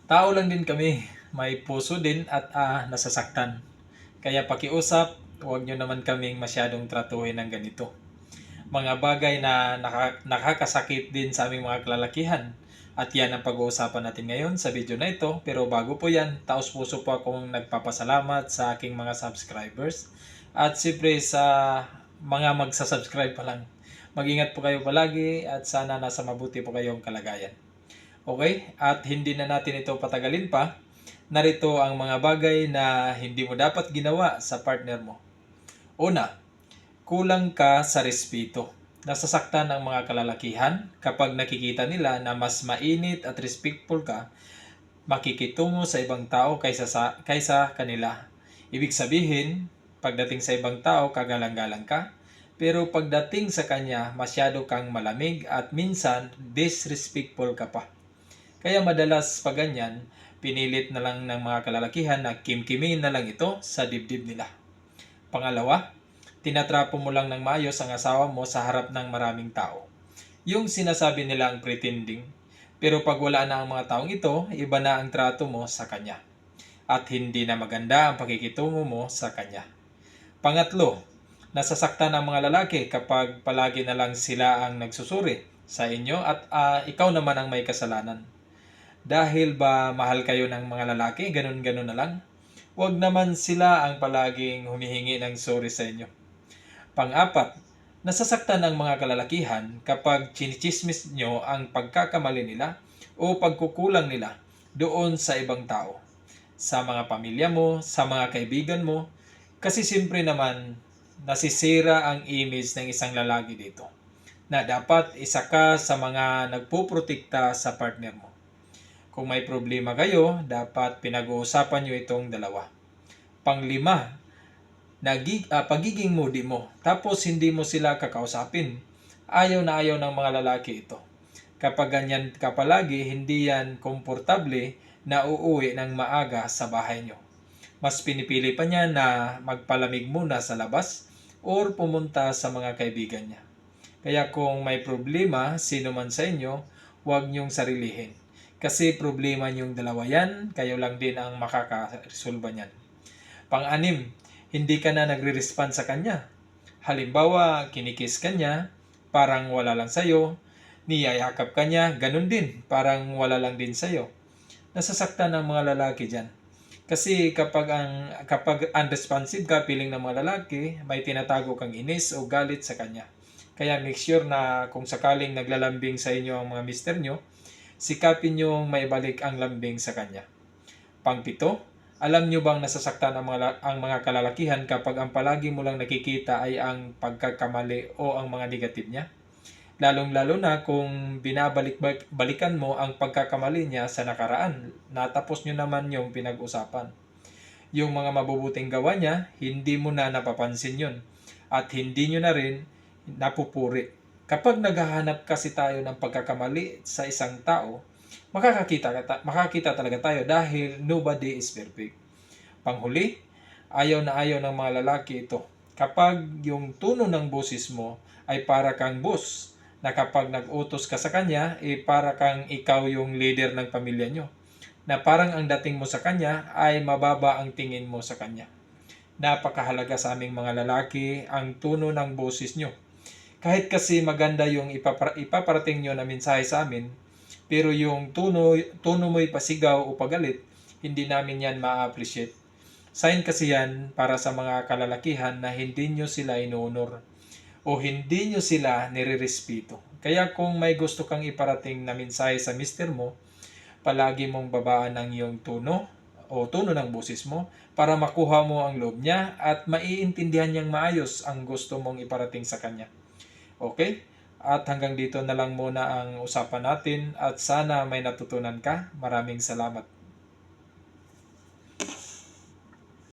Tao lang din kami, may puso din at nasasaktan. Kaya pakiusap, huwag nyo naman kaming masyadong tratuhin ng ganito. Mga bagay na nakakasakit din sa aming mga kalalakihan. At yan ang pag-uusapan natin ngayon sa video na ito. Pero bago po yan, taos puso po akong nagpapasalamat sa aking mga subscribers. At siyempre sa mga magsasubscribe pa lang. Mag-ingat po kayo palagi at sana nasa mabuti po kayong kalagayan. Okay? At hindi na natin ito patagalin pa. Narito ang mga bagay na hindi mo dapat ginawa sa partner mo. Una, kulang ka sa respeto. Nasasaktan ang mga kalalakihan kapag nakikita nila na mas mainit at respectful ka makikitungo sa ibang tao kaysa kanila. Ibig sabihin, pagdating sa ibang tao, kagalang-galang ka. Pero pagdating sa kanya, masyado kang malamig at minsan disrespectful ka pa. Kaya madalas pag ganyan, pinilit na lang ng mga kalalakihan na kimkimin na lang ito sa dibdib nila. Pangalawa, tinatrapo mo lang ng maayos ang asawa mo sa harap ng maraming tao. Yung sinasabi nilang pretending, pero pag wala na ang mga taong ito, iba na ang trato mo sa kanya. At hindi na maganda ang pakikitungo mo sa kanya. Pangatlo, nasasaktan ang mga lalaki kapag palagi na lang sila ang nagsusuri sa inyo at ikaw naman ang may kasalanan. Dahil ba mahal kayo ng mga lalaki, ganun-ganun na lang? Huwag naman sila ang palaging humihingi ng sorry sa inyo. Pang-apat, nasasaktan ang mga kalalakihan kapag chinichismis nyo ang pagkakamali nila o pagkukulang nila doon sa ibang tao. Sa mga pamilya mo, sa mga kaibigan mo, kasi siyempre naman nasisira ang image ng isang lalaki dito na dapat isa ka sa mga nagpuprotekta sa partner mo. Kung may problema kayo, dapat pinag-uusapan nyo itong dalawa. Panglima, pagiging moody mo. Tapos hindi mo sila kakausapin. Ayaw na ayaw ng mga lalaki ito. Kapag ganyan ka palagi, hindi yan komportable na uuwi ng maaga sa bahay nyo. Mas pinipili pa niya na magpalamig muna sa labas or pumunta sa mga kaibigan niya. Kaya kung may problema, sino man sa inyo, huwag niyong sarilihin. Kasi problema niyong dalawa yan, kayo lang din ang makakaresolba niyan. Pang-anim, hindi ka na nagre-respond sa kanya. Halimbawa, kinikis ka niya, parang wala lang sa'yo. Niyayakap ka niya, ganun din, parang wala lang din sa'yo. Nasasaktan ang mga lalaki dyan. Kasi kapag unresponsive ka, piling ng mga lalaki, may tinatago kang inis o galit sa kanya. Kaya make sure na kung sakaling naglalambing sa inyo ang mga mister nyo, sikapin nyo maibalik ang lambing sa kanya. Pangpito, alam nyo bang nasasaktan ang mga kalalakihan kapag ang palagi mo lang nakikita ay ang pagkakamali o ang mga negative niya? Lalong-lalo na kung binabalik-balikan mo ang pagkakamali niya sa nakaraan. Natapos nyo naman yung pinag-usapan. Yung mga mabubuting gawa niya, hindi mo na napapansin yun. At hindi nyo na rin napupuri. Kapag naghahanap kasi tayo ng pagkakamali sa isang tao, makakita talaga tayo dahil nobody is perfect. Panghuli, ayaw na ayaw ng mga lalaki ito. Kapag yung tono ng boses mo ay para kang boss, na kapag nag-utos ka sa kanya, para kang ikaw yung leader ng pamilya nyo. Na parang ang dating mo sa kanya ay mababa ang tingin mo sa kanya. Napakahalaga sa aming mga lalaki ang tono ng boses nyo. Kahit kasi maganda yung ipaparating nyo na mensahe sa amin, pero yung tono mo'y pasigaw o pagalit, hindi namin yan ma-appreciate. Sign kasi yan para sa mga kalalakihan na hindi nyo sila inuunor o hindi nyo sila nire-respeto. Kaya kung may gusto kang iparating na mensahe sa mister mo, palagi mong babaan ang iyong tono o tono ng boses mo para makuha mo ang loob niya at maiintindihan niyang maayos ang gusto mong iparating sa kanya. Okay? At hanggang dito na lang muna ang usapan natin at sana may natutunan ka. Maraming salamat.